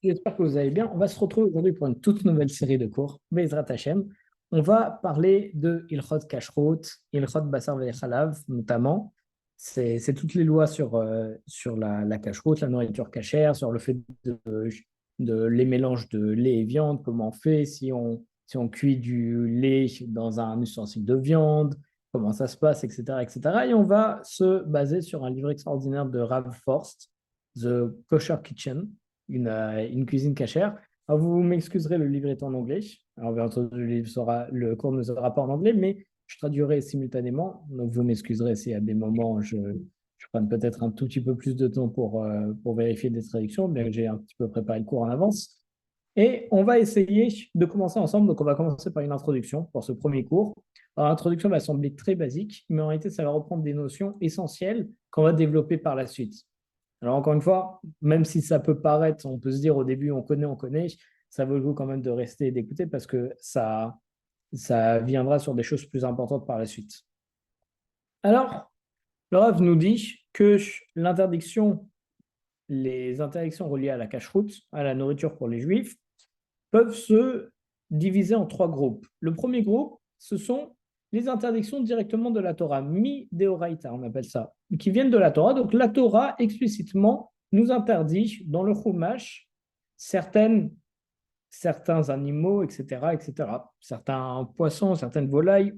J'espère que vous allez bien. On va se retrouver aujourd'hui pour une toute nouvelle série de cours, Bezrat Hashem. On va parler de Ilchot Kashrut, Ilchot Basar Chalav notamment. C'est toutes les lois sur la kashrut, la nourriture cachère, sur le fait de les mélanges de lait et viande, comment on fait, si on cuit du lait dans un ustensile de viande, comment ça se passe, etc., etc. Et cetera. Et on va se baser sur un livre extraordinaire de Rav Forst, The Kosher Kitchen, une cuisine cachère. Alors, vous m'excuserez, le livre est en anglais. Alors, bien entendu, le cours ne sera pas en anglais, mais je traduirai simultanément. Donc, vous m'excuserez si à des moments, je prenne peut-être un tout petit peu plus de temps pour vérifier des traductions, bien que j'ai un petit peu préparé le cours en avance. Et on va essayer de commencer ensemble. Donc, on va commencer par une introduction pour ce premier cours. Alors, l'introduction va sembler très basique, mais en réalité, ça va reprendre des notions essentielles qu'on va développer par la suite. Alors, encore une fois, même si ça peut paraître, on peut se dire au début, on connaît, ça vaut le coup quand même de rester et d'écouter parce que ça viendra sur des choses plus importantes par la suite. Alors, le Rav nous dit que l'interdiction, les interdictions reliées à la cacheroute, à la nourriture pour les juifs, peuvent se diviser en trois groupes. Le premier groupe, ce sont les interdictions directement de la Torah, mi-deoraita, on appelle ça, qui viennent de la Torah. Donc la Torah explicitement nous interdit dans le Chumash certains animaux, etc., etc., certains poissons, certaines volailles.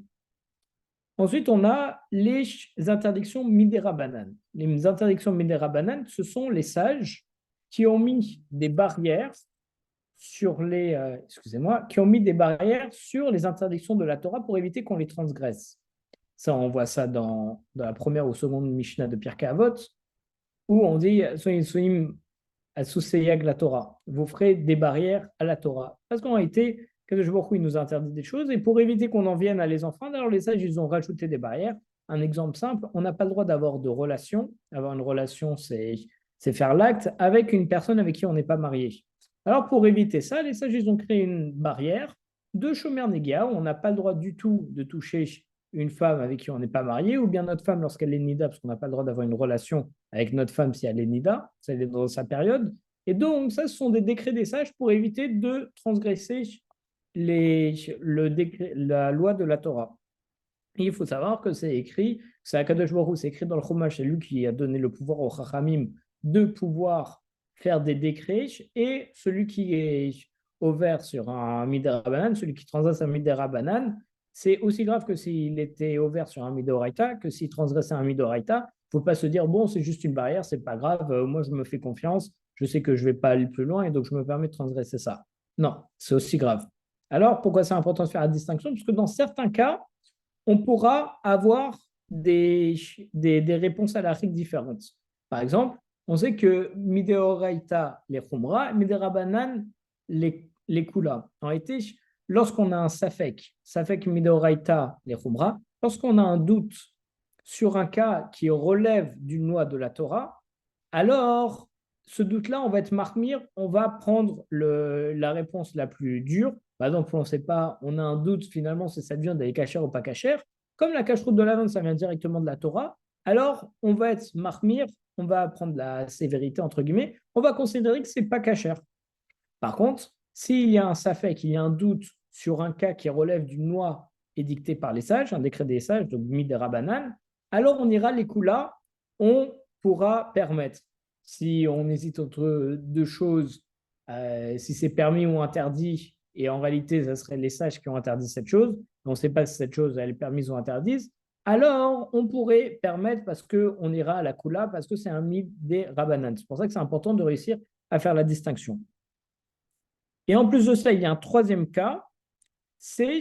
Ensuite, on a les interdictions midérabanan. Les interdictions midérabanan, ce sont les sages qui ont mis des barrières qui ont mis des barrières sur les interdictions de la Torah pour éviter qu'on les transgresse. Ça, on voit ça dans la première ou seconde Mishnah de Pirkei Avot, où on dit Soim Asuseyag la Torah. Vous ferez des barrières à la Torah. Parce qu'en réalité, Kadosh Baruch Hu, il nous a interdit des choses, et pour éviter qu'on en vienne à les enfreindre, alors les sages, ils ont rajouté des barrières. Un exemple simple, on n'a pas le droit d'avoir de relation. Avoir une relation, c'est faire l'acte avec une personne avec qui on n'est pas marié. Alors, pour éviter ça, les sages, ils ont créé une barrière de Shomer Negia, où on n'a pas le droit du tout de toucher une femme avec qui on n'est pas marié, ou bien notre femme lorsqu'elle est nida, parce qu'on n'a pas le droit d'avoir une relation avec notre femme si elle est nida, si elle est dans sa période. Et donc, ça, ce sont des décrets des sages pour éviter de transgresser la loi de la Torah. Et il faut savoir que c'est écrit, c'est Akadosh Baruch Hu, c'est écrit dans le Chumash, c'est lui qui a donné le pouvoir aux Chachamim de pouvoir faire des décrets, et celui qui est ouvert sur un Midera celui qui transgresse un Midera c'est aussi grave que s'il était ouvert sur un Midoraita, que s'il transgressait un Midoraita. Il ne faut pas se dire, bon, c'est juste une barrière, c'est pas grave, moi je me fais confiance, je sais que je ne vais pas aller plus loin et donc je me permets de transgresser ça. Non, c'est aussi grave. Alors, pourquoi c'est important de faire la distinction? Parce que dans certains cas, on pourra avoir des réponses à l'Afrique différentes. Par exemple, on sait que Mideoraita les Khumra, Miderabanan les Kula. En réalité, lorsqu'on a un Safek Mideoraita les Khumra, lorsqu'on a un doute sur un cas qui relève d'une loi de la Torah, alors ce doute-là, on va être marmire, on va prendre la réponse la plus dure. Par exemple, on ne sait pas, on a un doute finalement si ça devient des cachères ou pas cachères. Comme la cacheroute de la vente, ça vient directement de la Torah, alors on va être marmire, on va prendre la sévérité entre guillemets, on va considérer que c'est pas cachère. Par contre, s'il y a un safek, il y a un doute sur un cas qui relève d'une loi édictée par les sages, un décret des sages, donc midera banane, alors on ira les coups là, on pourra permettre. Si on hésite entre deux choses, si c'est permis ou interdit, et en réalité, ce serait les sages qui ont interdit cette chose, on ne sait pas si cette chose elle est permise ou interdite, alors on pourrait permettre parce qu'on ira à la kula, parce que c'est un mythe des rabanan. C'est pour ça que c'est important de réussir à faire la distinction. Et en plus de ça, il y a un troisième cas, c'est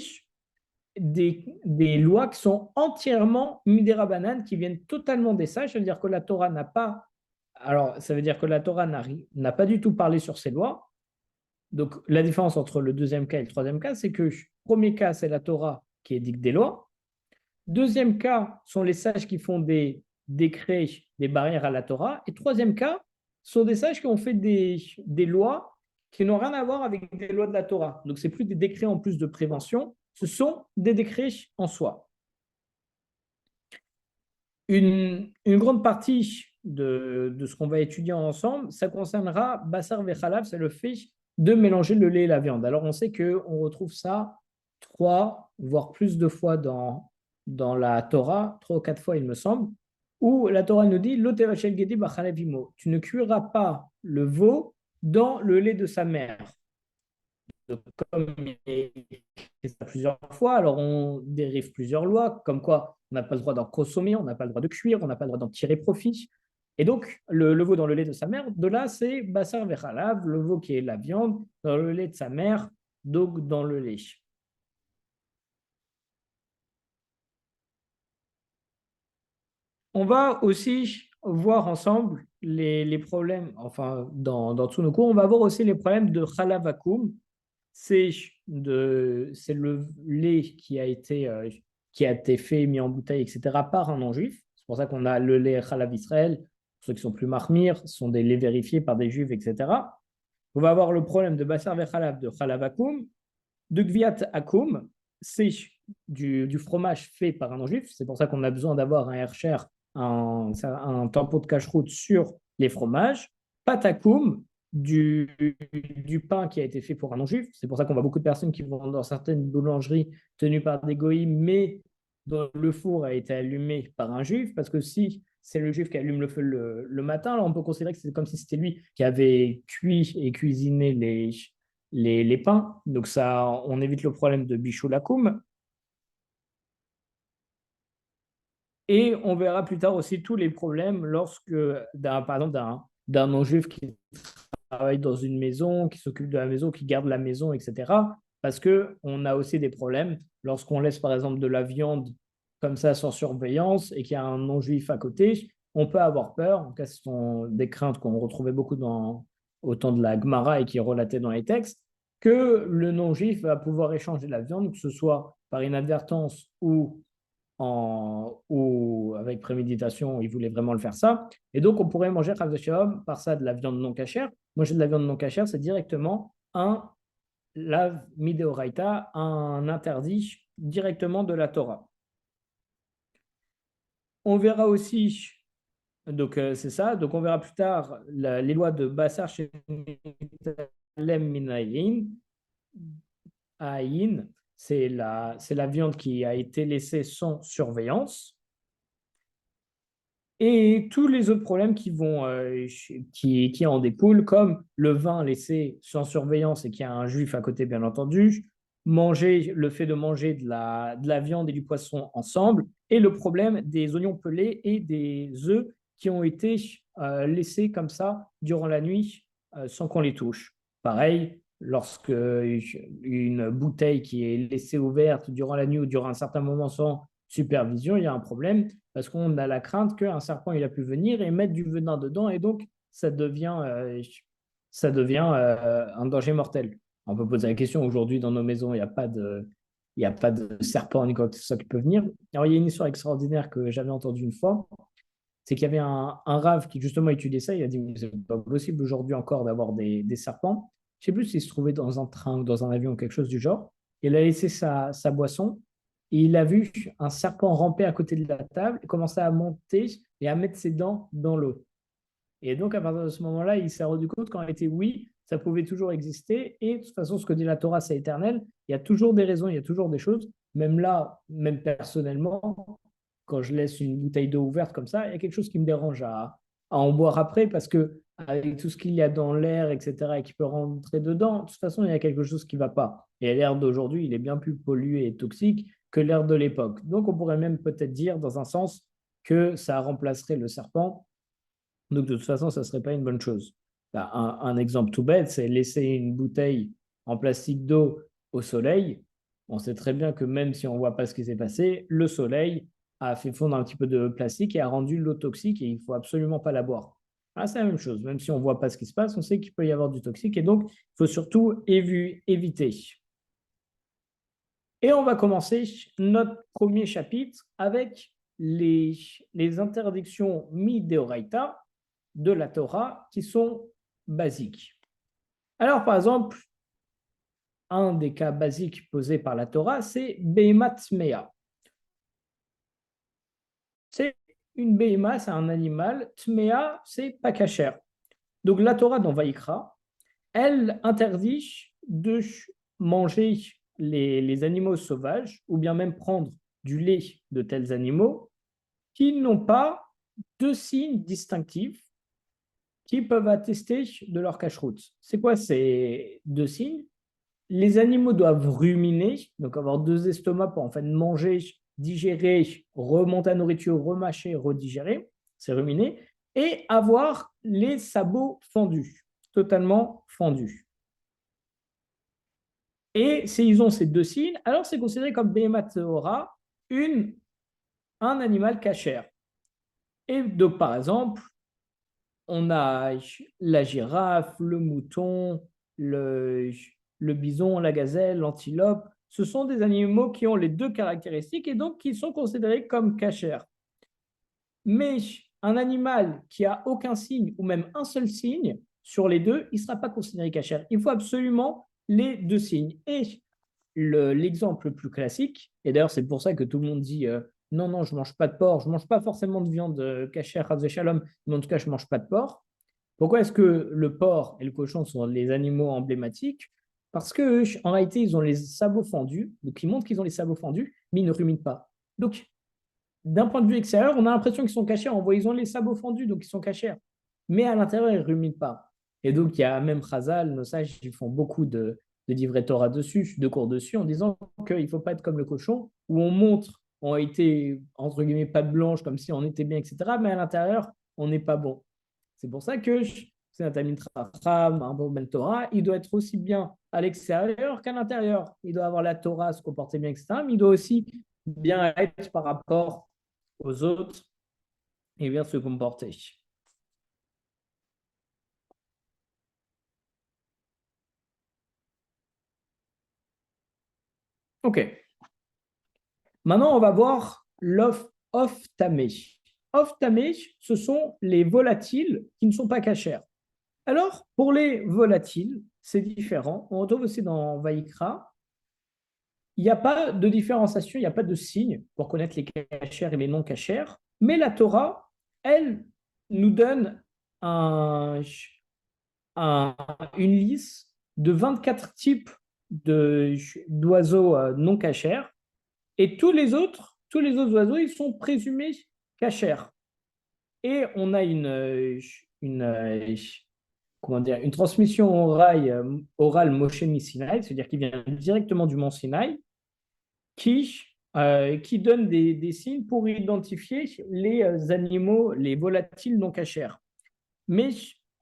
des lois qui sont entièrement midérabanan, qui viennent totalement des sages. Ça veut dire que la Torah n'a pas, alors ça veut dire que la Torah n'a pas du tout parlé sur ces lois. Donc la différence entre le deuxième cas et le troisième cas, c'est que le premier cas, c'est la Torah qui édicte des lois. Deuxième cas sont les sages qui font des décrets, des barrières à la Torah. Et troisième cas sont des sages qui ont fait des lois qui n'ont rien à voir avec des lois de la Torah. Donc, ce n'est plus des décrets en plus de prévention, ce sont des décrets en soi. Une grande partie de ce qu'on va étudier ensemble, ça concernera Bassar Vechalav, c'est le fait de mélanger le lait et la viande. Alors, on sait qu'on retrouve ça 3, voire plus de fois dans la Torah, 3 ou 4 fois, il me semble, où la Torah nous dit Lotevachel Gedi Bachalev Imo. Tu ne cuiras pas le veau dans le lait de sa mère. Donc, comme il est écrit ça plusieurs fois, alors on dérive plusieurs lois, comme quoi on n'a pas le droit d'en consommer, on n'a pas le droit de cuire, on n'a pas le droit d'en tirer profit. Et donc, le veau dans le lait de sa mère, de là, c'est Bassar Vechalav, le veau qui est la viande, dans le lait de sa mère, donc dans le lait. On va aussi voir ensemble les problèmes, enfin, dans tous nos cours, on va voir aussi les problèmes de Khalavakum. C'est le lait qui a été fait, mis en bouteille, etc., par un non-juif. C'est pour ça qu'on a le lait Khalav Israël. Pour ceux qui sont plus marmir, ce sont des laits vérifiés par des juifs, etc. On va avoir le problème de Bassar Vechalav, de Khalav Akum, de Gviat Akum, c'est du fromage fait par un non-juif. C'est pour ça qu'on a besoin d'avoir un Hercher, un tampon de cache-route sur les fromages. Patakum, du pain qui a été fait pour un non-juif. C'est pour ça qu'on voit beaucoup de personnes qui vont dans certaines boulangeries tenues par des goïms, mais dont le four a été allumé par un juif, parce que si c'est le juif qui allume le feu le matin, alors on peut considérer que c'est comme si c'était lui qui avait cuit et cuisiné les pains. Donc ça, on évite le problème de bichoulakoum. Et on verra plus tard aussi tous les problèmes lorsque, par exemple, d'un non-juif qui travaille dans une maison, qui s'occupe de la maison, qui garde la maison, etc. Parce qu'on a aussi des problèmes lorsqu'on laisse, par exemple, de la viande comme ça sans surveillance et qu'il y a un non-juif à côté, on peut avoir peur. En tout cas, ce sont des craintes qu'on retrouvait beaucoup au temps de la Gemara et qui est relatée dans les textes, que le non-juif va pouvoir échanger la viande, que ce soit par inadvertance ou avec préméditation, il voulait vraiment le faire ça. Et donc, on pourrait manger par ça de la viande non cachère. Manger de la viande non cachère, c'est directement un lav mideoraita, un interdit directement de la Torah. On verra aussi, donc c'est ça, donc on verra plus tard les lois de Bassar chez Minayin. Aïn, c'est la viande qui a été laissée sans surveillance. Et tous les autres problèmes qui en découlent, comme le vin laissé sans surveillance et qu'il y a un juif à côté, bien entendu, le fait de manger de la viande et du poisson ensemble, et le problème des oignons pelés et des œufs qui ont été laissés comme ça durant la nuit sans qu'on les touche. Pareil, lorsque une bouteille qui est laissée ouverte durant la nuit ou durant un certain moment sans supervision, il y a un problème parce qu'on a la crainte qu'un serpent il a pu venir et mettre du venin dedans et donc ça devient un danger mortel. On peut poser la question, aujourd'hui dans nos maisons, il n'y a pas de serpent ni quoi que ce soit qui peut venir. Alors il y a une histoire extraordinaire que j'avais entendue une fois, c'est qu'il y avait un rave qui justement étudiait ça, il a dit c'est pas possible aujourd'hui encore d'avoir des serpents. Je ne sais plus s'il se trouvait dans un train ou dans un avion ou quelque chose du genre. Il a laissé sa boisson et il a vu un serpent ramper à côté de la table et commencer à monter et à mettre ses dents dans l'eau. Et donc, à partir de ce moment-là, il s'est rendu compte qu'en réalité, oui, ça pouvait toujours exister. Et de toute façon, ce que dit la Torah, c'est éternel. Il y a toujours des raisons, il y a toujours des choses. Même là, même personnellement, quand je laisse une bouteille d'eau ouverte comme ça, il y a quelque chose qui me dérange à en boire après parce que avec tout ce qu'il y a dans l'air, etc., et qui peut rentrer dedans, de toute façon, il y a quelque chose qui ne va pas. Et l'air d'aujourd'hui, il est bien plus pollué et toxique que l'air de l'époque. Donc, on pourrait même peut-être dire, dans un sens, que ça remplacerait le serpent. Donc, de toute façon, ça ne serait pas une bonne chose. Un exemple tout bête, c'est laisser une bouteille en plastique d'eau au soleil. On sait très bien que même si on ne voit pas ce qui s'est passé, le soleil a fait fondre un petit peu de plastique et a rendu l'eau toxique et il ne faut absolument pas la boire. Ah, c'est la même chose. Même si on ne voit pas ce qui se passe, on sait qu'il peut y avoir du toxique et donc il faut surtout éviter. Et on va commencer notre premier chapitre avec les interdictions mi-deoraita de la Torah qui sont basiques. Alors, par exemple, un des cas basiques posés par la Torah, c'est Behemat Mea. C'est une béhéma, c'est un animal, tméa, c'est pas cachère. Donc la Torah dans Vaïkra, elle interdit de manger les animaux sauvages ou bien même prendre du lait de tels animaux qui n'ont pas deux signes distinctifs qui peuvent attester de leur cacheroute. C'est quoi ces deux signes? Les animaux doivent ruminer, donc avoir deux estomacs pour en fait manger, digérer, remonter la nourriture, remâcher, redigérer, c'est ruminer, et avoir les sabots fendus, totalement fendus. Et s'ils ont ces deux signes, alors c'est considéré comme Behemat Tehora, un animal cachère. Et donc, par exemple, on a la girafe, le mouton, le, le bison, la gazelle, l'antilope. Ce sont des animaux qui ont les deux caractéristiques et donc qui sont considérés comme cachères. Mais un animal qui a aucun signe ou même un seul signe sur les deux, il ne sera pas considéré cachère. Il faut absolument les deux signes. Et l'exemple le plus classique, et d'ailleurs c'est pour ça que tout le monde dit non, non, je ne mange pas de porc, je ne mange pas forcément de viande cachère, shalom, mais en tout cas je ne mange pas de porc. Pourquoi est-ce que le porc et le cochon sont les animaux emblématiques? Parce que en réalité, ils ont les sabots fendus, donc ils montrent qu'ils ont les sabots fendus, mais ils ne ruminent pas. Donc, d'un point de vue extérieur, on a l'impression qu'ils sont cachés. On voit ils ont les sabots fendus, donc ils sont cachés. Mais à l'intérieur, ils ne ruminent pas. Et donc, il y a même Chazal, nos sages, ils font beaucoup de livrets Torah dessus, de cours dessus, en disant qu'il ne faut pas être comme le cochon, où on montre, on a été, entre guillemets, patte blanche, comme si on était bien, etc. Mais à l'intérieur, on n'est pas bon. C'est pour ça que c'est un Talmid Chacham, un bon Ben Torah, il doit être aussi bien à l'extérieur qu'à l'intérieur. Il doit avoir la Torah, se comporter bien, etc. Mais il doit aussi bien être par rapport aux autres et bien se comporter. Ok. Maintenant, on va voir l'off-tamé. Off-tamé, ce sont les volatiles qui ne sont pas cachers. Alors, pour les volatiles, c'est différent. On retrouve aussi dans Vaïkra, il n'y a pas de différenciation, il n'y a pas de signe pour connaître les cachers et les non cachers. Mais la Torah, elle, nous donne un, une liste de 24 types d'oiseaux non cachers. Et tous les autres oiseaux, ils sont présumés cachers. Et on a une, comment dire, une transmission orale Moshe Sinaï, c'est-à-dire qui vient directement du mont Sinaï, qui donne des signes pour identifier les animaux, les volatiles non cachers. Mais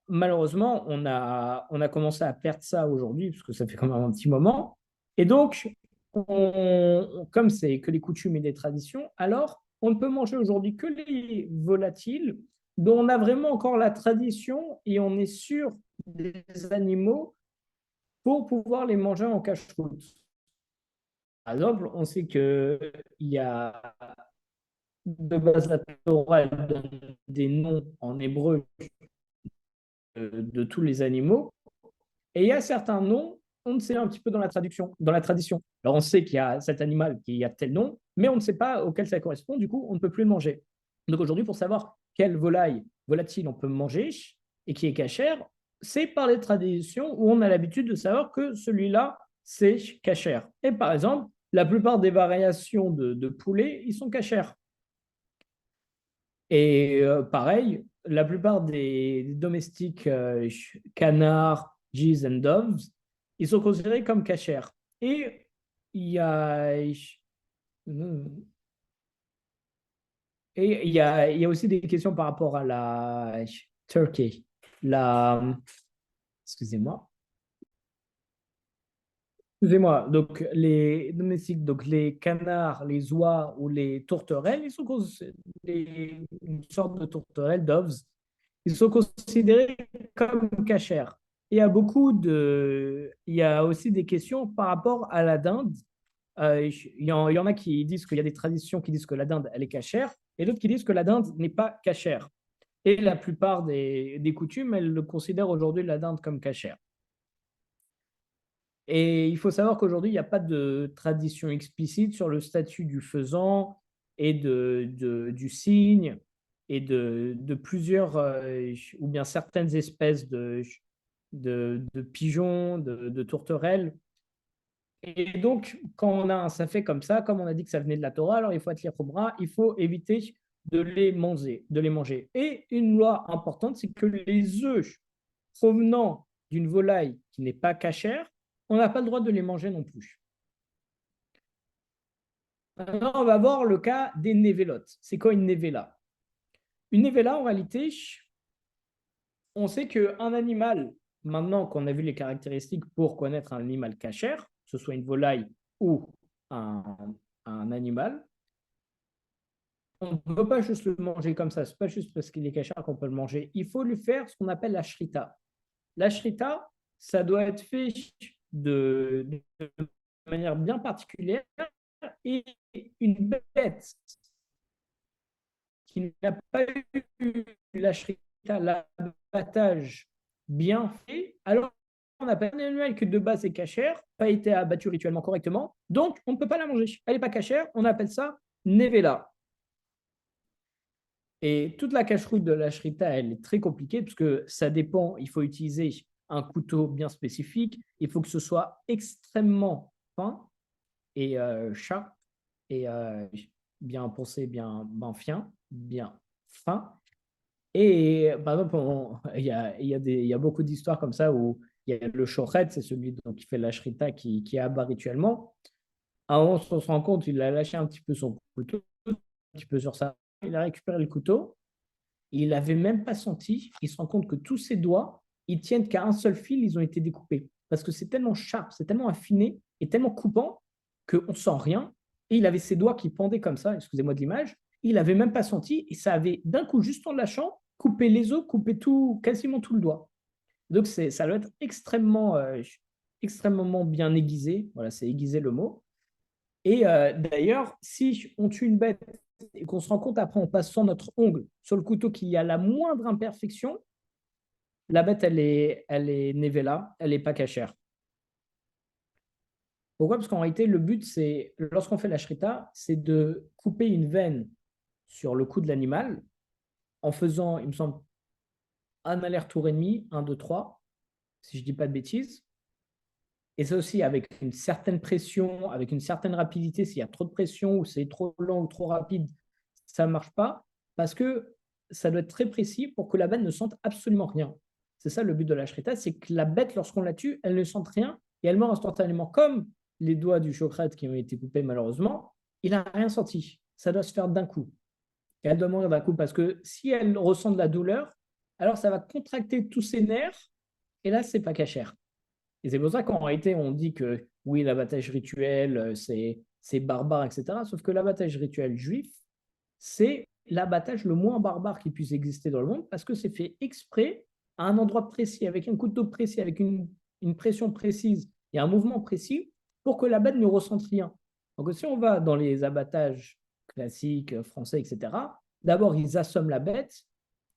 malheureusement, on a commencé à perdre ça aujourd'hui, parce que ça fait quand même un petit moment. Et donc, comme c'est que les coutumes et les traditions, alors on ne peut manger aujourd'hui que les volatiles dont on a vraiment encore la tradition et on est sûr des animaux pour pouvoir les manger en cache-route. Par exemple, on sait qu'il y a de base la Torah elle donne des noms en hébreu de tous les animaux. Et il y a certains noms, on ne sait un petit peu dans la traduction, dans la tradition. Alors on sait qu'il y a cet animal qui a tel nom, mais on ne sait pas auquel ça correspond, du coup on ne peut plus le manger. Donc aujourd'hui, pour savoir quelle volaille volatile on peut manger et qui est cachère, c'est par les traditions où on a l'habitude de savoir que celui-là, c'est cachère. Et par exemple, la plupart des variations de poulet, ils sont cachères. Et pareil, la plupart des domestiques canards, geese and doves, ils sont considérés comme cachères. Et il y a, et il y a aussi des questions par rapport à la turkey, la, excusez-moi, excusez-moi, donc les domestiques, donc les canards, les oies ou les tourterelles, ils sont une sorte de tourterelle, doves, ils sont considérés comme cachères. Il y a aussi des questions par rapport à la dinde. Il y en a qui disent qu'il y a des traditions qui disent que la dinde, elle est cachère, et d'autres qui disent que la dinde n'est pas cachère. Et la plupart des coutumes, elles le considèrent aujourd'hui la dinde comme cachère. Et il faut savoir qu'aujourd'hui, il n'y a pas de tradition explicite sur le statut du faisan et du cygne. et de plusieurs, ou bien certaines espèces de pigeons, de tourterelles. Et donc, quand on a un safek comme ça, comme on a dit que ça venait de la Torah, alors il faut être bras, il faut éviter de les manger. Et une loi importante, c'est que les œufs provenant d'une volaille qui n'est pas cachère, on n'a pas le droit de les manger non plus. Maintenant, on va voir le cas des névélotes. C'est quoi une névéla? Une névéla, en réalité, on sait qu'un animal, maintenant qu'on a vu les caractéristiques pour connaître un animal cachère, que ce soit une volaille ou un, un animal, on ne peut pas juste le manger comme ça. Ce n'est pas juste parce qu'il est cachère qu'on peut le manger. Il faut lui faire ce qu'on appelle la shrita. La shrita, ça doit être fait de manière bien particulière et une bête qui n'a pas eu la shrita, l'abattage bien fait, alors on appelle un animal que de base est cachère, pas été abattu rituellement correctement, donc on ne peut pas la manger. Elle n'est pas cachère, on appelle ça nevela. Et toute la cacheroute de la shrita, elle est très compliquée parce que ça dépend, il faut utiliser un couteau bien spécifique, il faut que ce soit extrêmement fin et sharp et bien poncé, bien fin, bien fin. Et par exemple, il y a beaucoup d'histoires comme ça où il y a le shochet, c'est celui donc, qui fait la shrita qui abat rituellement. À un moment, on se rend compte, il a lâché un petit peu son couteau, un petit peu sur ça. Il a récupéré le couteau, il n'avait même pas senti. Il se rend compte que tous ses doigts, ils tiennent qu'à un seul fil, ils ont été découpés. Parce que c'est tellement sharp, c'est tellement affiné et tellement coupant qu'on ne sent rien. Et il avait ses doigts qui pendaient comme ça, excusez-moi de l'image. Il n'avait même pas senti et ça avait d'un coup, juste en lâchant, coupé les os, coupé tout, quasiment tout le doigt. Donc ça doit être extrêmement bien aiguisé. Voilà, c'est aiguisé le mot. Et d'ailleurs, si on tue une bête et qu'on se rend compte après en passant notre ongle sur le couteau qu'il y a la moindre imperfection, la bête, elle est nevela, elle n'est pas cachère. Pourquoi? Parce qu'en réalité, le but, c'est, lorsqu'on fait la shrita, c'est de couper une veine sur le cou de l'animal en faisant, il me semble, un aller-retour et demi, un, deux, trois, si je ne dis pas de bêtises. Et c'est aussi avec une certaine pression, avec une certaine rapidité. S'il y a trop de pression ou c'est trop lent ou trop rapide, ça ne marche pas parce que ça doit être très précis pour que la bête ne sente absolument rien. C'est ça le but de la shrita, c'est que la bête, lorsqu'on la tue, elle ne sente rien et elle meurt instantanément. Comme les doigts du chokrat qui ont été coupés malheureusement, il n'a rien senti. Ça doit se faire d'un coup. Et elle doit mourir d'un coup parce que si elle ressent de la douleur, alors ça va contracter tous ses nerfs et là, c'est pas cachère. Et c'est pour ça qu'en réalité, on dit que oui, l'abattage rituel, c'est barbare, etc. Sauf que l'abattage rituel juif, c'est l'abattage le moins barbare qui puisse exister dans le monde parce que c'est fait exprès à un endroit précis, avec un couteau précis, avec une pression précise et un mouvement précis pour que la bête ne ressente rien. Donc si on va dans les abattages classiques, français, etc., d'abord ils assomment la bête,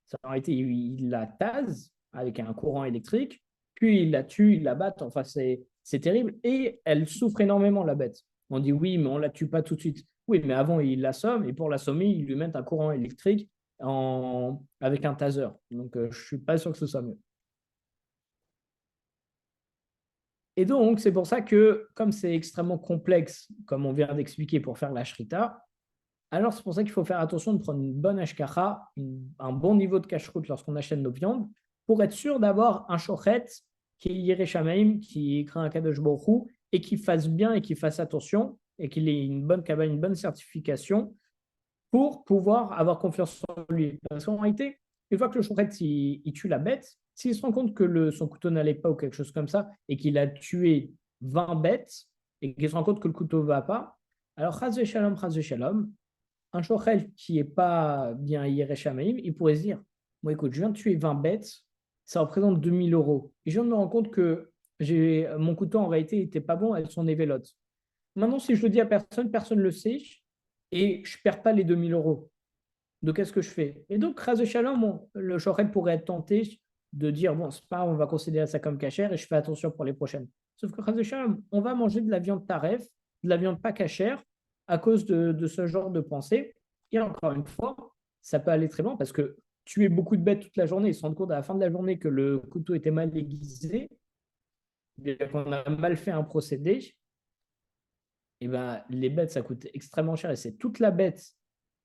ça aurait été, ils la tasent avec un courant électrique, puis ils la tuent, ils la battent, enfin c'est terrible, et elle souffre énormément la bête. On dit oui, mais on ne la tue pas tout de suite. Oui, mais avant, ils l'assomment, et pour l'assommer, ils lui mettent un courant électrique avec un taser. Donc, je ne suis pas sûr que ce soit mieux. Et donc, c'est pour ça que, comme c'est extrêmement complexe, comme on vient d'expliquer pour faire la shrita, alors c'est pour ça qu'il faut faire attention de prendre une bonne hashkacha, un bon niveau de cache-route lorsqu'on achète nos viandes, pour être sûr d'avoir un shochet qui est Yereshamaim, qui craint un Kadosh Baruch Hu, et qui fasse bien et qui fasse attention, et qu'il ait une bonne cabane, une bonne certification, pour pouvoir avoir confiance en lui. Parce qu'en réalité, une fois que le shochet il tue la bête, s'il se rend compte que son couteau n'allait pas ou quelque chose comme ça, et qu'il a tué 20 bêtes, et qu'il se rend compte que le couteau ne va pas, alors chas shalom, un shochet qui n'est pas bien Yereshamaim, il pourrait se dire, bon écoute, je viens de tuer 20 bêtes, ça représente 2 000 euros. Et je viens de me rendre compte que mon couteau en réalité n'était pas bon, elles sont des vélotes. Maintenant, si je le dis à personne, personne ne le sait, et je ne perds pas les 2 000 euros. Donc, qu'est-ce que je fais? Et donc, ras shalom, le shochet pourrait être tenté de dire, bon, c'est pas, on va considérer ça comme cachère et je fais attention pour les prochaines. Sauf que ras shalom, on va manger de la viande taref, de la viande pas cachère, à cause de ce genre de pensée. Et encore une fois, ça peut aller très loin parce que tuer beaucoup de bêtes toute la journée et se rendre compte à la fin de la journée que le couteau était mal aiguisé, qu'on a mal fait un procédé, et ben, les bêtes, ça coûte extrêmement cher et c'est toute la bête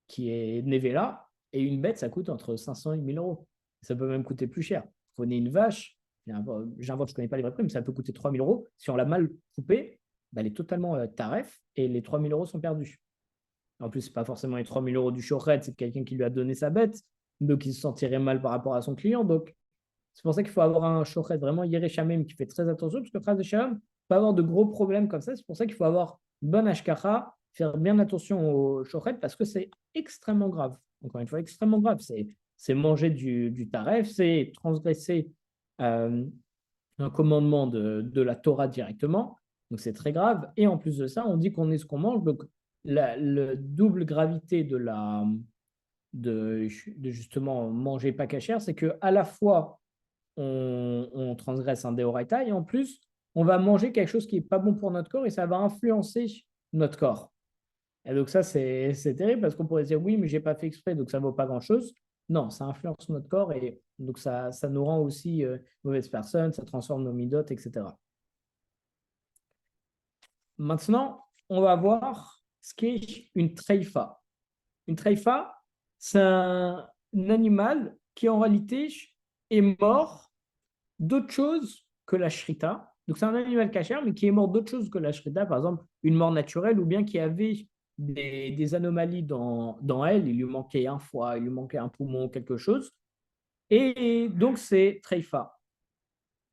qui est Nevela, et une bête, ça coûte entre 500 et 1000 euros. Ça peut même coûter plus cher. Prenez une vache, j'invente, je ne connais pas les vrais prix, mais ça peut coûter 3000 euros. Si on l'a mal coupée, bah, elle est totalement taref et les 3000 euros sont perdus. En plus, ce n'est pas forcément les 3000 euros du showred, c'est quelqu'un qui lui a donné sa bête, donc il se sentirait mal par rapport à son client. Donc, c'est pour ça qu'il faut avoir un showred vraiment Yerushalmi qui fait très attention, parce que Chaz Shalom peut avoir de gros problèmes comme ça. C'est pour ça qu'il faut avoir une bonne hashkara, faire bien attention au showred, parce que c'est extrêmement grave. Encore une fois, extrêmement grave. C'est manger du taref, c'est transgresser un commandement de la Torah directement. Donc c'est très grave. Et en plus de ça, on dit qu'on est ce qu'on mange. Donc la double gravité de justement manger pas cachère, c'est que à la fois on transgresse un déoraita et en plus on va manger quelque chose qui n'est pas bon pour notre corps et ça va influencer notre corps. Et donc ça c'est terrible parce qu'on pourrait dire oui mais j'ai pas fait exprès donc ça vaut pas grand chose. Non, ça influence notre corps et donc ça nous rend aussi mauvaise personne, ça transforme nos midotes, etc. Maintenant, on va voir ce qu'est une treifa. Une treifa, c'est un animal qui en réalité est mort d'autre chose que la shrita. Donc c'est un animal cachère, mais qui est mort d'autre chose que la shrita, par exemple une mort naturelle, ou bien qui avait des anomalies dans elle, il lui manquait un foie, il lui manquait un poumon, quelque chose. Et donc c'est treifa.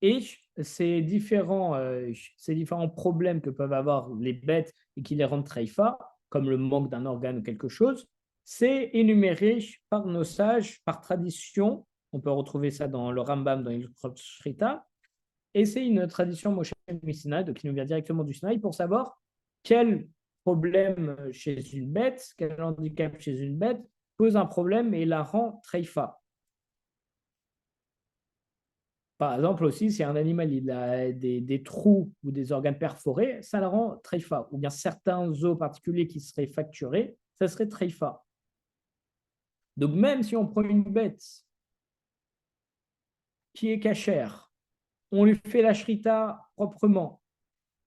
Et ces différents problèmes que peuvent avoir les bêtes et qui les rendent treifa, comme le manque d'un organe ou quelque chose, c'est énuméré par nos sages, par tradition. On peut retrouver ça dans le Rambam, dans l'Ilkhot Shrita. Et c'est une tradition Moshe Messina, qui nous vient directement du Sinaï, pour savoir quel problème chez une bête, quel handicap chez une bête pose un problème et la rend treifa. Par exemple, aussi, si un animal il a des trous ou des organes perforés, ça le rend treifa. Ou bien certains os particuliers qui seraient fracturés, ça serait treifa. Donc, même si on prend une bête qui est cachère, on lui fait la shrita proprement,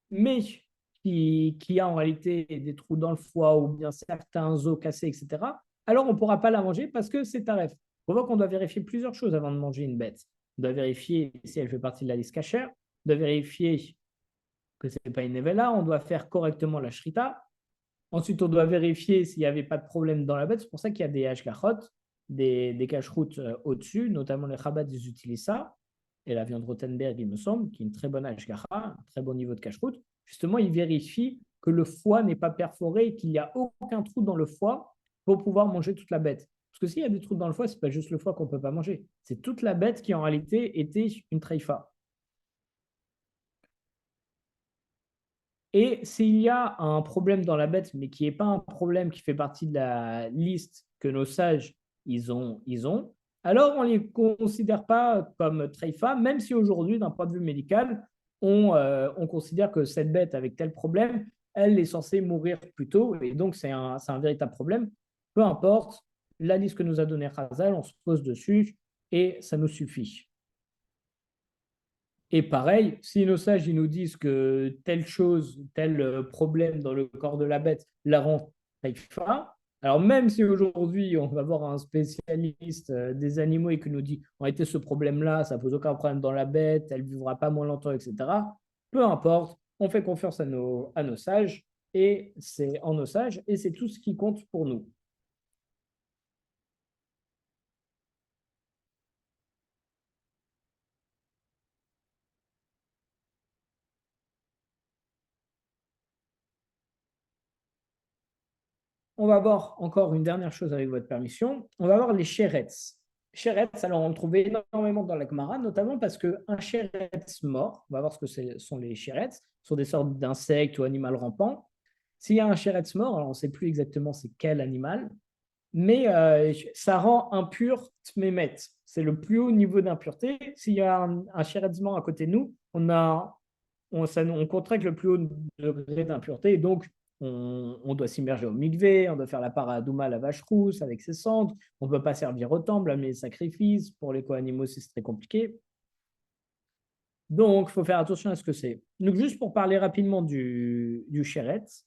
mais qui a en réalité des trous dans le foie ou bien certains os cassés, etc., alors on ne pourra pas la manger parce que c'est taref. On voit qu'on doit vérifier plusieurs choses avant de manger une bête. On doit vérifier si elle fait partie de la liste cachère, on doit vérifier que ce n'est pas une nevela, on doit faire correctement la shrita. Ensuite, on doit vérifier s'il n'y avait pas de problème dans la bête. C'est pour ça qu'il y a des hashgachot, des cache-routes au-dessus, notamment les Chabad, ils utilisent ça. Et la viande Rothenberg, il me semble, qui est une très bonne hashgacha, un très bon niveau de cache-route. Justement, ils vérifient que le foie n'est pas perforé et qu'il n'y a aucun trou dans le foie pour pouvoir manger toute la bête. Parce que s'il y a des trous dans le foie, ce n'est pas juste le foie qu'on ne peut pas manger. C'est toute la bête qui, en réalité, était une treifa. Et s'il y a un problème dans la bête, mais qui n'est pas un problème qui fait partie de la liste que nos sages ils ont, alors on ne les considère pas comme treifa, même si aujourd'hui, d'un point de vue médical, on considère que cette bête avec tel problème, elle est censée mourir plus tôt, et donc c'est un véritable problème. Peu importe, la liste que nous a donnée Khazal, on se pose dessus et ça nous suffit. Et pareil, si nos sages ils nous disent que telle chose, tel problème dans le corps de la bête la rend taïfa, alors même si aujourd'hui on va voir un spécialiste des animaux et qu'il nous dit en réalité ce problème-là, ça pose aucun problème dans la bête, elle vivra pas moins longtemps, etc. Peu importe, on fait confiance à nos sages et c'est en nos sages et c'est tout ce qui compte pour nous. On va voir encore une dernière chose avec votre permission. On va voir les sherets. Sherets, alors on le trouve énormément dans la Gemara, notamment parce qu'un sherets mort, on va voir ce que sont les sherets, ce sont des sortes d'insectes ou animaux rampants. S'il y a un sherets mort, alors on ne sait plus exactement c'est quel animal, mais ça rend impur tmemet. C'est le plus haut niveau d'impureté. S'il y a un sherets mort à côté de nous, on contracte le plus haut degré d'impureté, et donc on doit s'immerger au mikvé, on doit faire la paradouma, la vache rousse avec ses cendres, on ne peut pas servir au temple, amener les sacrifices. Pour les co-animaux, c'est très compliqué. Donc, il faut faire attention à ce que c'est. Donc, juste pour parler rapidement du Sheretz,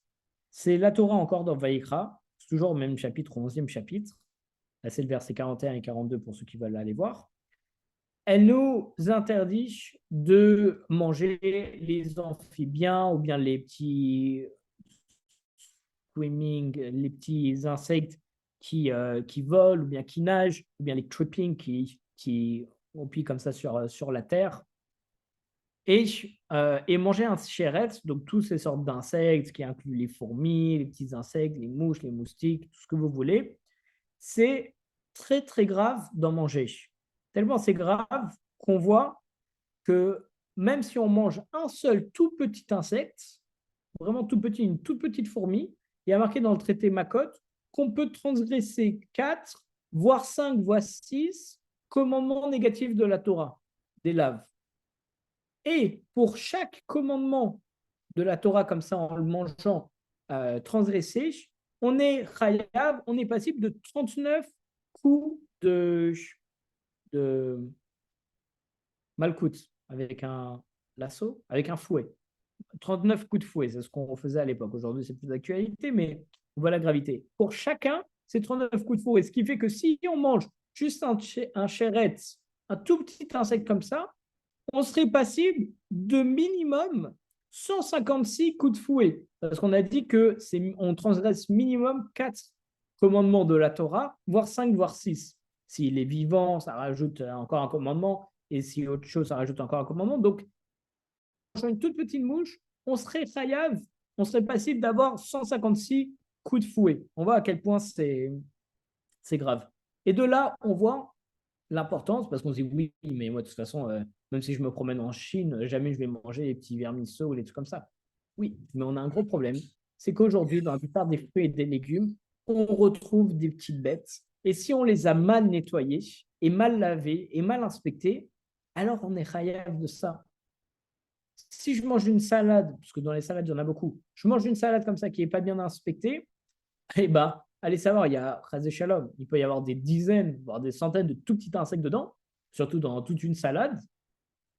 c'est la Torah encore dans Vaïkra, c'est toujours au même chapitre, au 11e chapitre. Là, c'est le verset 41 et 42 pour ceux qui veulent aller voir. Elle nous interdit de manger les amphibiens ou bien les petits swimming, les petits insectes qui volent ou bien qui nagent, ou bien les tripping qui opient comme ça sur la terre. Et manger un chéretz, donc toutes ces sortes d'insectes qui incluent les fourmis, les petits insectes, les mouches, les moustiques, tout ce que vous voulez, c'est très très grave d'en manger. Tellement c'est grave qu'on voit que même si on mange un seul tout petit insecte, vraiment tout petit, une toute petite fourmi, il y a marqué dans le traité Makot qu'on peut transgresser 4, voire 5, voire 6 commandements négatifs de la Torah, des laves. Et pour chaque commandement de la Torah, comme ça, en le mangeant transgressé, on est chayav, on est passible de 39 coups de malkout, avec un lasso, avec un fouet. 39 coups de fouet, c'est ce qu'on faisait à l'époque. Aujourd'hui, c'est plus d'actualité, mais on voit la gravité. Pour chacun, c'est 39 coups de fouet. Ce qui fait que si on mange juste un chéretz, un tout petit insecte comme ça, on serait passible de minimum 156 coups de fouet. Parce qu'on a dit qu'on transgresse minimum 4 commandements de la Torah, voire 5, voire 6. S'il est vivant, ça rajoute encore un commandement. Et si autre chose, ça rajoute encore un commandement. Donc, une toute petite mouche, on serait chayav, on serait passible d'avoir 156 coups de fouet. On voit à quel point c'est grave. Et de là, on voit l'importance, parce qu'on se dit oui, mais moi de toute façon, même si je me promène en Chine, jamais je vais manger les petits vermisseaux ou les trucs comme ça. Oui, mais on a un gros problème, c'est qu'aujourd'hui, dans la plupart des fruits et des légumes, on retrouve des petites bêtes. Et si on les a mal nettoyées, et mal lavées, et mal inspectées, alors on est chayav de ça. Si je mange une salade, parce que dans les salades, il y en a beaucoup, je mange une salade comme ça qui n'est pas bien inspectée, eh ben, allez savoir, il y a Chazé Shalom, il peut y avoir des dizaines, voire des centaines de tout petits insectes dedans, surtout dans toute une salade.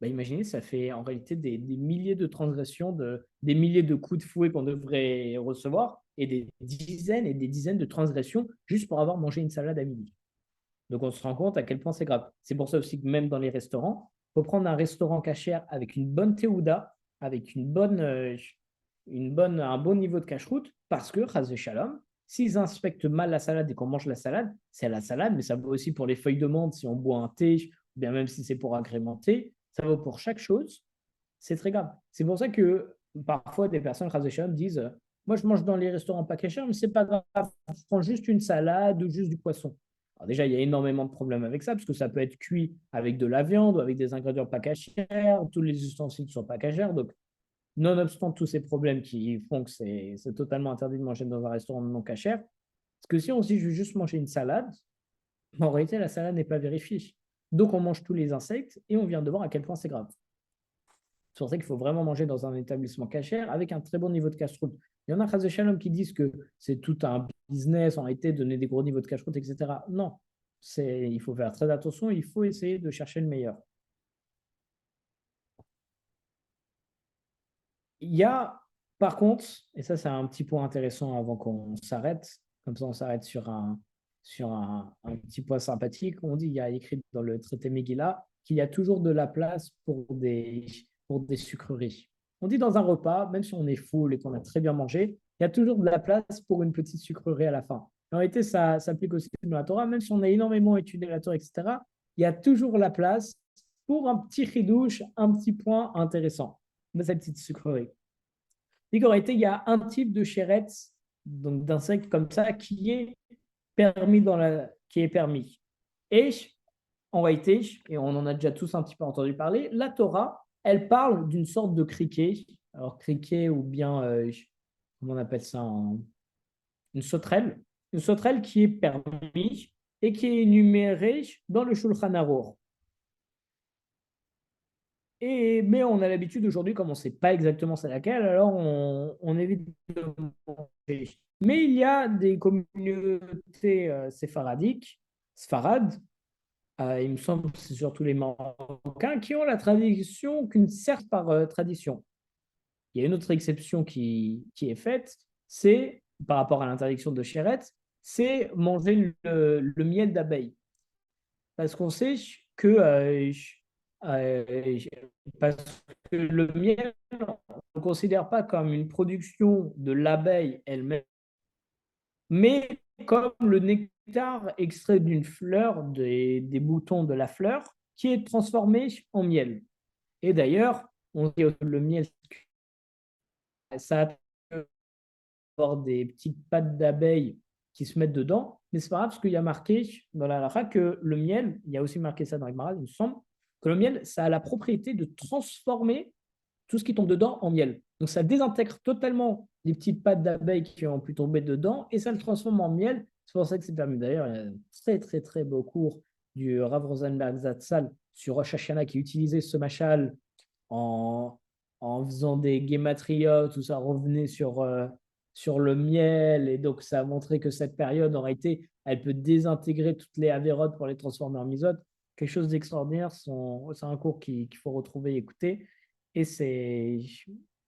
Ben, imaginez, ça fait en réalité des milliers de transgressions, des milliers de coups de fouet qu'on devrait recevoir, et des dizaines et des dizaines de transgressions juste pour avoir mangé une salade à midi. Donc on se rend compte à quel point c'est grave. C'est pour ça aussi que même dans les restaurants, il faut prendre un restaurant cachère avec une bonne théouda, avec un bon niveau de cache-route, parce que, chas shalom, s'ils inspectent mal la salade et qu'on mange la salade, c'est la salade, mais ça vaut aussi pour les feuilles de menthe si on boit un thé, ou bien même si c'est pour agrémenter, ça vaut pour chaque chose. C'est très grave. C'est pour ça que parfois des personnes, chas shalom, disent moi je mange dans les restaurants pas cachers, mais c'est pas grave, je prends juste une salade ou juste du poisson. Alors déjà, il y a énormément de problèmes avec ça, parce que ça peut être cuit avec de la viande ou avec des ingrédients pas cachers, tous les ustensiles ne sont pas cachers. Donc, nonobstant tous ces problèmes qui font que c'est totalement interdit de manger dans un restaurant non cachère, parce que si on se dit je vais juste manger une salade, en réalité, la salade n'est pas vérifiée. Donc, on mange tous les insectes et on vient de voir à quel point c'est grave. C'est pour ça qu'il faut vraiment manger dans un établissement cachère avec un très bon niveau de cache-route. Il y en a, Chaz Shalom, qui disent que c'est tout un business, en réalité, donner des gros niveaux de cache-route, etc. Non, il faut faire très attention, il faut essayer de chercher le meilleur. Il y a, par contre, et ça c'est un petit point intéressant avant qu'on s'arrête, comme ça on s'arrête sur un petit point sympathique, on dit, il y a écrit dans le traité Megillah qu'il y a toujours de la place pour des sucreries. On dit dans un repas, même si on est full et qu'on a très bien mangé, il y a toujours de la place pour une petite sucrerie à la fin. En réalité, ça s'applique aussi dans la Torah, même si on a énormément étudié la Torah, etc., il y a toujours la place pour un petit chidouche, un petit point intéressant de cette petite sucrerie. En réalité, il y a un type de chéretz, donc d'insecte comme ça, qui est permis. Et en réalité, et on en a déjà tous un petit peu entendu parler, la Torah, elle parle d'une sorte de criquet. Alors, criquet ou bien, comment on appelle ça, une sauterelle. Une sauterelle qui est permis et qui est énumérée dans le Shulchan Aruch. Mais on a l'habitude aujourd'hui, comme on ne sait pas exactement c'est laquelle, alors on évite de manger. Mais il y a des communautés séfaradiques, séfarades, il me semble que c'est surtout les Marocains, qui ont la tradition qu'une certes par tradition. Il y a une autre exception qui est faite, c'est, par rapport à l'interdiction de Chéret, c'est manger le miel d'abeille. Parce qu'on sait que, euh, parce que le miel, on ne le considère pas comme une production de l'abeille elle-même, mais comme le nectar extrait d'une fleur, des boutons de la fleur, qui est transformé en miel. Et d'ailleurs, on dit que le miel, ça peut avoir des petites pattes d'abeilles qui se mettent dedans, mais c'est pas grave parce qu'il y a marqué dans la halakha que le miel, il y a aussi marqué ça dans Gemara, il me semble, que le miel, ça a la propriété de transformer tout ce qui tombe dedans en miel. Donc ça désintègre totalement les petites pattes d'abeilles qui ont pu tomber dedans et ça le transforme en miel. C'est pour ça que c'est permis. D'ailleurs, il y a un très très très beau cours du Rav Rosenberg Zatzal sur Rosh Hashanah qui utilisait ce machal en, en faisant des guématriotes, tout ça revenait sur le miel. Et donc, ça a montré que cette période aurait été, elle peut désintégrer toutes les avérotes pour les transformer en misotes. Quelque chose d'extraordinaire. C'est un cours qu'il faut retrouver et écouter. Et c'est,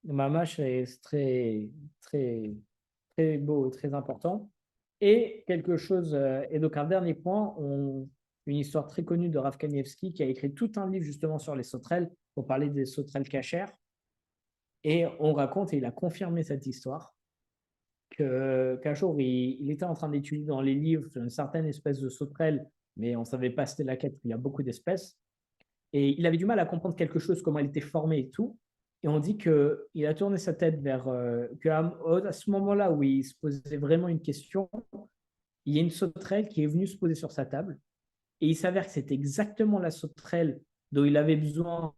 Mamash, c'est très, très, très beau, très important. Et quelque chose, et donc un dernier point, une histoire très connue de Rav Kanievski qui a écrit tout un livre justement sur les sauterelles pour parler des sauterelles cachères. Et on raconte, et il a confirmé cette histoire, qu'un jour, il était en train d'étudier dans les livres une certaine espèce de sauterelle, mais on ne savait pas c'était laquelle, il y a beaucoup d'espèces. Et il avait du mal à comprendre quelque chose, comment elle était formée et tout. Et on dit qu'il a tourné sa tête vers qu'à ce moment-là où il se posait vraiment une question, il y a une sauterelle qui est venue se poser sur sa table. Et il s'avère que c'était exactement la sauterelle dont il avait besoin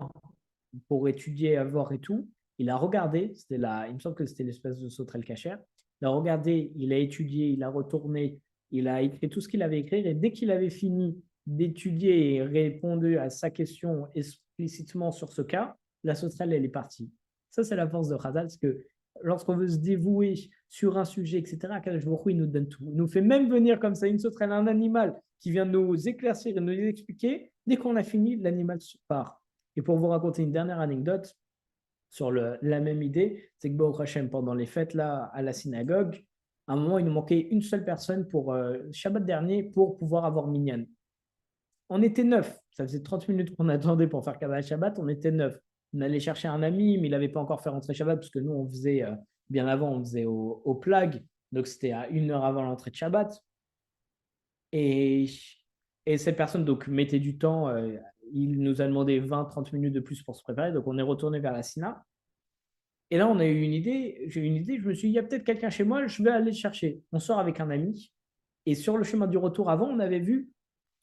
pour étudier, avoir et tout. Il a regardé, il me semble que c'était l'espèce de sauterelle cachère. Il a regardé, il a étudié, il a retourné, il a écrit tout ce qu'il avait écrit. Et dès qu'il avait fini d'étudier et répondu à sa question explicitement sur ce cas, la sauterelle, elle est partie. Ça, c'est la force de Khazal, parce que lorsqu'on veut se dévouer sur un sujet, etc., Kadosh Baruch Hu, il nous donne tout. Il nous fait même venir comme ça une sauterelle, un animal qui vient nous éclaircir et nous expliquer. Dès qu'on a fini, l'animal part. Et pour vous raconter une dernière anecdote sur la même idée, c'est que Baruch Hashem, pendant les fêtes là, à la synagogue, à un moment, il nous manquait une seule personne pour Shabbat dernier pour pouvoir avoir Minyan. On était 9. Ça faisait 30 minutes qu'on attendait pour faire Kabbalah Shabbat. On était 9. On allait chercher un ami, mais il n'avait pas encore fait rentrer Shabbat parce que nous, on faisait bien avant, on faisait au Plag. Donc, c'était à 1 heure avant l'entrée de Shabbat. Et, et cette personne donc, mettait du temps. Il nous a demandé 20-30 minutes de plus pour se préparer. Donc, on est retourné vers la Sina. Et là, on a eu une idée. J'ai eu une idée. Je me suis dit, il y a peut-être quelqu'un chez moi, je vais aller le chercher. On sort avec un ami. Et sur le chemin du retour avant, on avait vu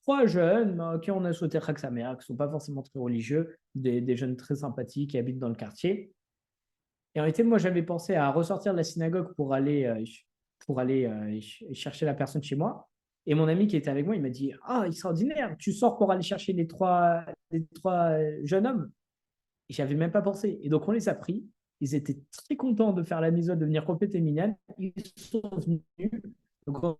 3 jeunes qui ont souhaité Chag Sameach, qui ne sont pas forcément très religieux, des jeunes très sympathiques qui habitent dans le quartier. Et en réalité, moi, j'avais pensé à ressortir de la synagogue pour aller chercher la personne chez moi. Et mon ami qui était avec moi, il m'a dit, ah, extraordinaire, tu sors pour aller chercher les trois jeunes hommes. Et j'avais même pas pensé. Et donc, on les a pris. Ils étaient très contents de faire la mise de venir compléter Minyan. Ils sont venus. Donc,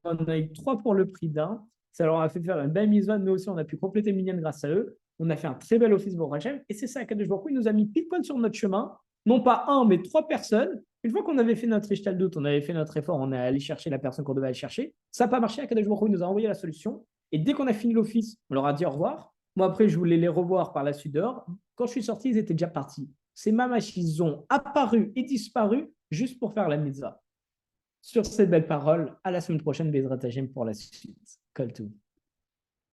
on a eu 3 pour le prix d'un. Ça leur a fait faire une belle mise. Nous aussi, on a pu compléter Minyan grâce à eux. On a fait un très bel office pour Hachem. Et c'est ça, Kadosh Baruch Hu, il nous a mis pile poil sur notre chemin. Non pas un, mais 3 personnes. Une fois qu'on avait fait notre Ishtaldout, on avait fait notre effort, on est allé chercher la personne qu'on devait aller chercher. Ça n'a pas marché. Kadosh Baruch Hu nous a envoyé la solution. Et dès qu'on a fini l'office, on leur a dit au revoir. Moi, après, je voulais les revoir par la suite dehors. Quand je suis sorti, ils étaient déjà partis. Ces mamaches, ils ont apparu et disparu juste pour faire la mitzvah. Sur ces belles paroles, à la semaine prochaine, Bezrat Hashem pour la suite. Kol Tov.